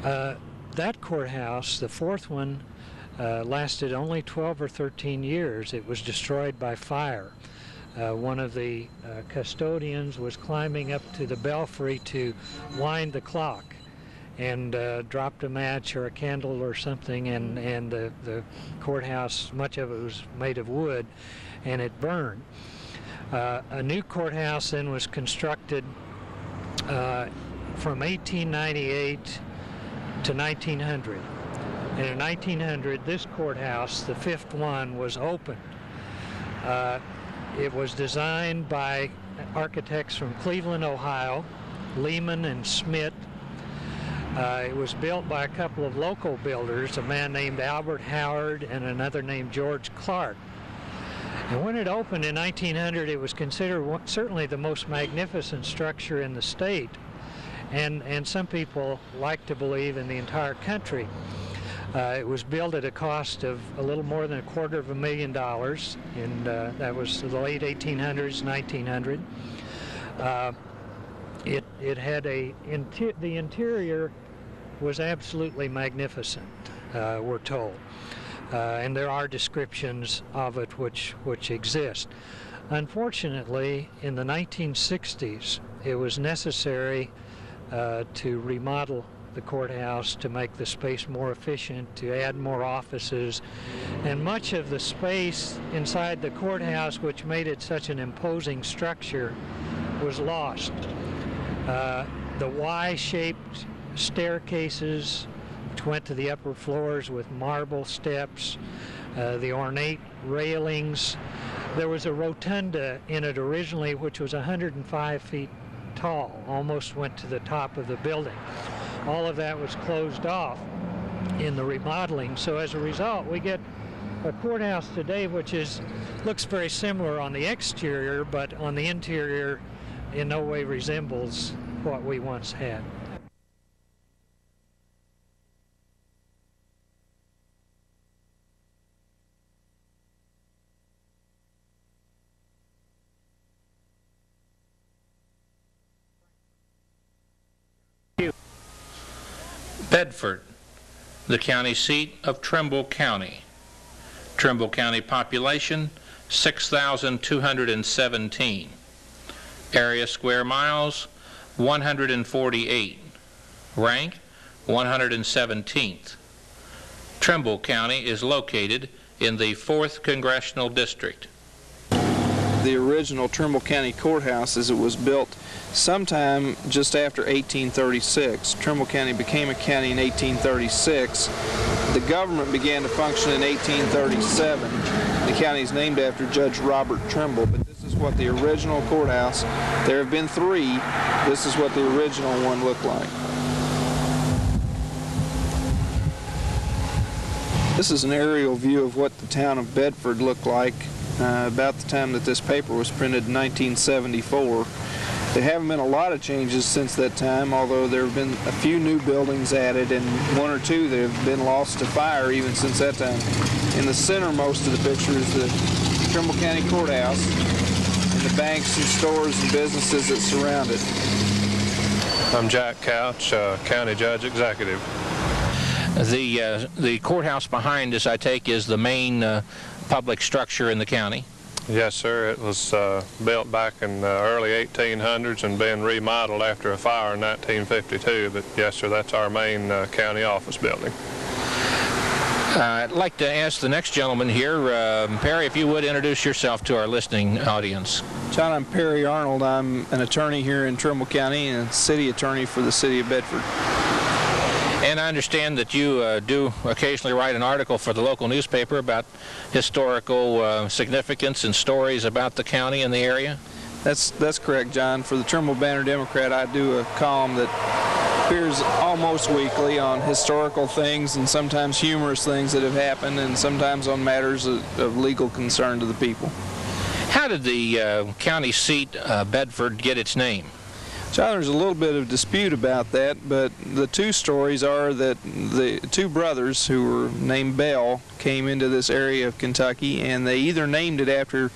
That courthouse, the fourth one, lasted only 12 or 13 years. It was destroyed by fire. One of the custodians was climbing up to the belfry to wind the clock, and dropped a match or a candle or something, and the courthouse, much of it was made of wood, and it burned. A new courthouse then was constructed from 1898 to 1900. And in 1900, this courthouse, the fifth one, was opened. It was designed by architects from Cleveland, Ohio, Lehman and Smith. It was built by a couple of local builders, a man named Albert Howard and another named George Clark. And when it opened in 1900, it was considered certainly the most magnificent structure in the state, and some people like to believe in the entire country. It was built at a cost of a little more than $250,000, and that was the late 1800s, 1900. It had the interior was absolutely magnificent, we're told, and there are descriptions of it which exist. Unfortunately, in the 1960s, it was necessary to remodel the courthouse to make the space more efficient, to add more offices, and much of the space inside the courthouse, which made it such an imposing structure, was lost. The Y-shaped staircases which went to the upper floors with marble steps, the ornate railings. There was a rotunda in it originally which was 105 feet tall, almost went to the top of the building. All of that was closed off in the remodeling, so as a result we get a courthouse today which looks very similar on the exterior, but on the interior in no way resembles what we once had. Bedford, the county seat of Trimble County. Trimble County population 6,217. Area square miles 148. Rank 117th. Trimble County is located in the 4th Congressional District. The original Trimble County Courthouse, as it was built sometime just after 1836. Trimble County became a county in 1836. The government began to function in 1837. The county is named after Judge Robert Trimble, but this is what the original courthouse, there have been 3, this is what the original one looked like. This is an aerial view of what the town of Bedford looked like about the time that this paper was printed in 1974. There haven't been a lot of changes since that time, although there have been a few new buildings added and 1 or 2 that have been lost to fire even since that time. In the centermost of the picture is the Trimble County Courthouse and the banks and stores and businesses that surround it. I'm Jack Couch, County Judge Executive. The courthouse behind us, I take, is the main public structure in the county? Yes, sir. It was built back in the early 1800s and been remodeled after a fire in 1952. But yes, sir, that's our main county office building. I'd like to ask the next gentleman here, Perry, if you would introduce yourself to our listening audience. John, I'm Perry Arnold. I'm an attorney here in Trimble County and city attorney for the city of Bedford. And I understand that you do occasionally write an article for the local newspaper about historical significance and stories about the county and the area? That's correct, John. For the Trimble Banner-Democrat, I do a column that appears almost weekly on historical things and sometimes humorous things that have happened and sometimes on matters of legal concern to the people. How did the county seat, Bedford, get its name? John, there's a little bit of dispute about that, but the two stories are that the two brothers who were named Bell came into this area of Kentucky, and they either named it after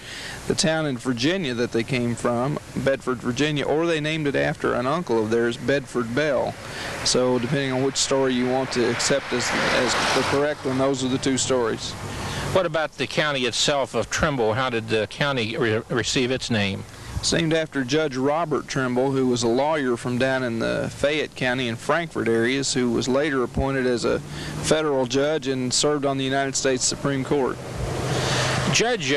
the town in Virginia that they came from, Bedford, Virginia, or they named it after an uncle of theirs, Bedford Bell. So depending on which story you want to accept as the correct one, those are the two stories. What about the county itself of Trimble? How did the county receive its name? It's named after Judge Robert Trimble, who was a lawyer from down in the Fayette County and Frankfort areas, who was later appointed as a federal judge and served on the United States Supreme Court. Judge,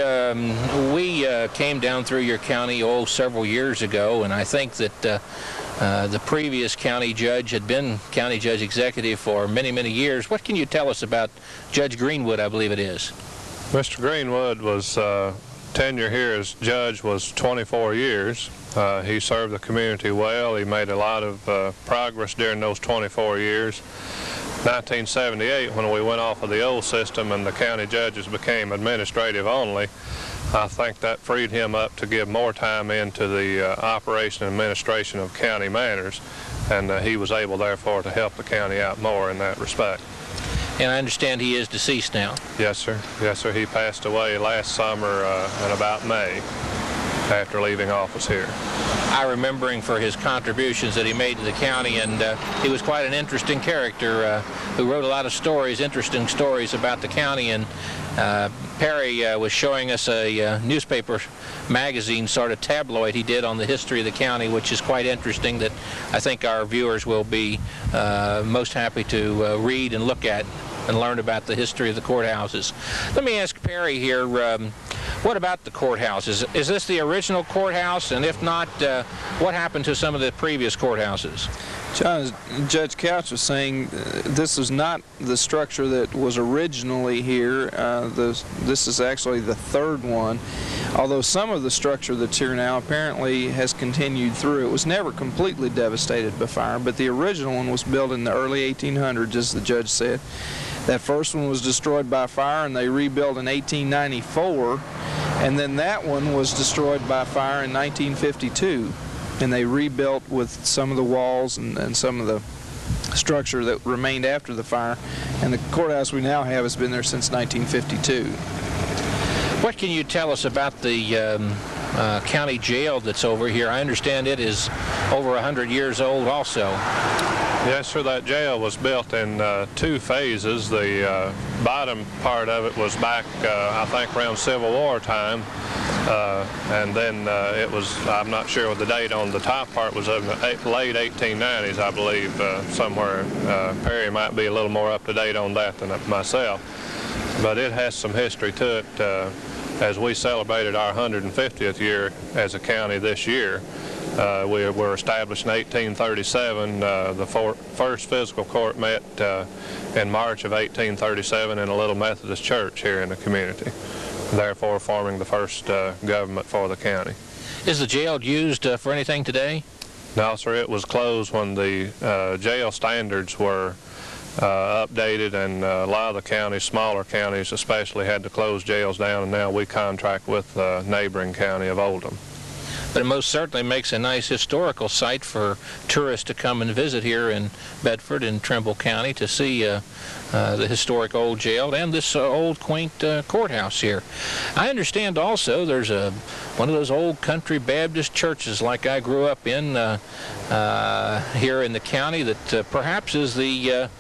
we came down through your county several years ago, and I think that the previous county judge had been county judge executive for many, many years. What can you tell us about Judge Greenwood, I believe it is? Mr. Greenwood was tenure here as judge was 24 years. He served the community well. He made a lot of progress during those 24 years. 1978, when we went off of the old system and the county judges became administrative only, I think that freed him up to give more time into the operation and administration of county matters, and he was able, therefore, to help the county out more in that respect. And I understand he is deceased now. Yes, sir. Yes, sir. He passed away last summer in about May after leaving office here. I remember him for his contributions that he made to the county, and he was quite an interesting character who wrote a lot of stories, interesting stories about the county. And Perry was showing us a newspaper magazine, sort of tabloid he did on the history of the county, which is quite interesting, that I think our viewers will be most happy to read and look at and learn about the history of the courthouses. Let me ask Perry here, what about the courthouse? Is this the original courthouse? And if not, what happened to some of the previous courthouses? John, as Judge Couch was saying, this is not the structure that was originally here. This is actually the third one, although some of the structure that's here now apparently has continued through. It was never completely devastated by fire, but the original one was built in the early 1800s, as the judge said. That first one was destroyed by fire, and they rebuilt in 1894, and then that one was destroyed by fire in 1952, and they rebuilt with some of the walls and some of the structure that remained after the fire, and the courthouse we now have has been there since 1952. What can you tell us about the county jail that's over here? I understand it is over 100 years old also. Yes, sir. That jail was built in two phases. The bottom part of it was back, I think, around Civil War time. And then it was, I'm not sure what the date on the top part was, of the late 1890s, I believe, somewhere. Perry might be a little more up to date on that than myself. But it has some history to it. As we celebrated our 150th year as a county this year, we were established in 1837. The first physical court met in March of 1837 in a little Methodist church here in the community, therefore forming the first government for the county. Is the jail used for anything today? No, sir. It was closed when the jail standards were updated, and a lot of the counties, smaller counties especially, had to close jails down, and now we contract with the neighboring county of Oldham. But it most certainly makes a nice historical site for tourists to come and visit here in Bedford and Trimble County to see the historic old jail and this old quaint courthouse here. I understand also there's one of those old country Baptist churches like I grew up in here in the county that perhaps is the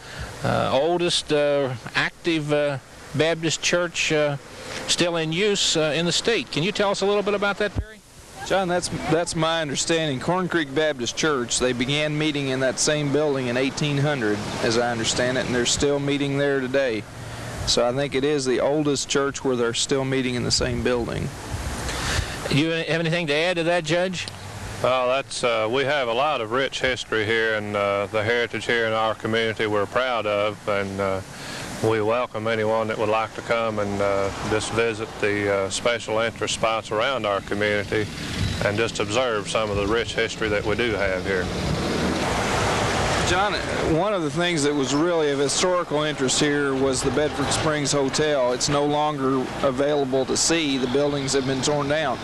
oldest active Baptist church still in use in the state. Can you tell us a little bit about that, Perry? John, that's my understanding. Corn Creek Baptist Church, they began meeting in that same building in 1800, as I understand it, and they're still meeting there today. So I think it is the oldest church where they're still meeting in the same building. You have anything to add to that, Judge? Well, we have a lot of rich history here, and the heritage here in our community we're proud of, and we welcome anyone that would like to come and just visit the special interest spots around our community and just observe some of the rich history that we do have here. John, one of the things that was really of historical interest here was the Bedford Springs Hotel. It's no longer available to see. The buildings have been torn down.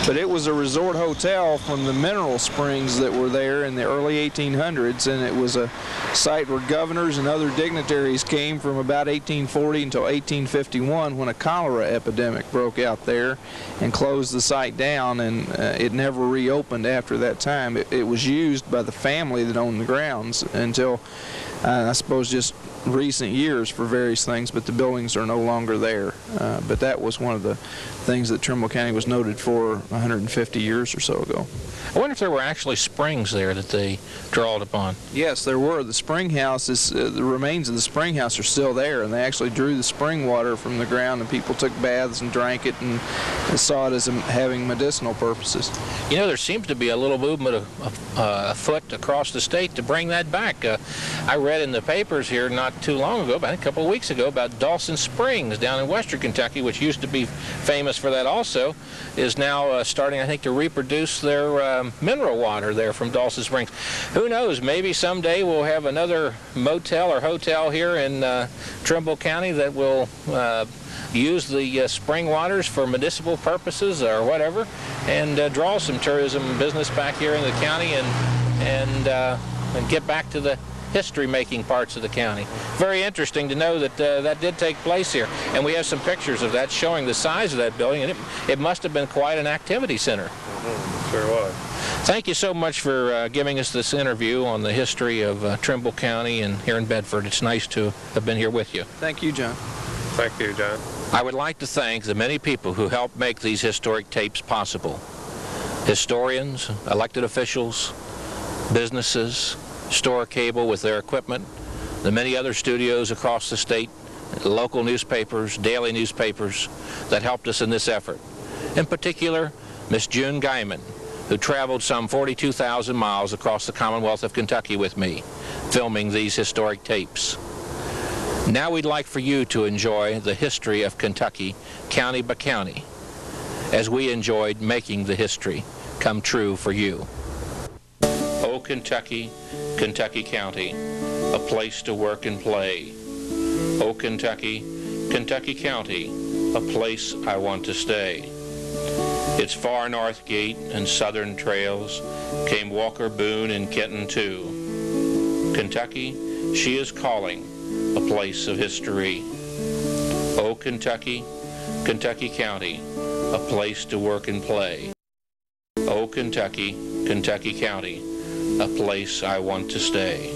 But it was a resort hotel from the mineral springs that were there in the early 1800s, and it was a site where governors and other dignitaries came from about 1840 until 1851, when a cholera epidemic broke out there and closed the site down, and it never reopened after that time. It was used by the family that owned the grounds until I suppose just recent years for various things, but the buildings are no longer there. But that was one of the things that Trimble County was noted for 150 years or so ago. I wonder if there were actually springs there that they drawed upon. Yes, there were. The spring house is, the remains of the spring house are still there, and they actually drew the spring water from the ground, and people took baths and drank it and saw it as having medicinal purposes. You know, there seems to be a little movement afoot across the state to bring that back. I read in the papers here not too long ago, about a couple of weeks ago, about Dawson Springs down in western Kentucky, which used to be famous for that also, is now starting, I think, to reproduce their mineral water there from Dawson Springs. Who knows, maybe someday we'll have another motel or hotel here in Trimble County that will use the spring waters for municipal purposes or whatever, and draw some tourism business back here in the county, and get back to the history-making parts of the county. Very interesting to know that that did take place here, and we have some pictures of that showing the size of that building, and it must have been quite an activity center. Sure was. Thank you so much for giving us this interview on the history of Trimble County and here in Bedford. It's nice to have been here with you. Thank you, John. Thank you, John. I would like to thank the many people who helped make these historic tapes possible. Historians, elected officials, businesses, Store Cable with their equipment, the many other studios across the state, local newspapers, daily newspapers that helped us in this effort. In particular, Miss June Guyman, who traveled some 42,000 miles across the Commonwealth of Kentucky with me, filming these historic tapes. Now we'd like for you to enjoy the history of Kentucky, county by county, as we enjoyed making the history come true for you. Oh, Kentucky, Kentucky County, a place to work and play. Oh, Kentucky, Kentucky County, a place I want to stay. Its far north gate and southern trails came Walker Boone and Kenton too. Kentucky, she is calling, a place of history. Oh, Kentucky, Kentucky County, a place to work and play. Oh, Kentucky, Kentucky County, a place I want to stay.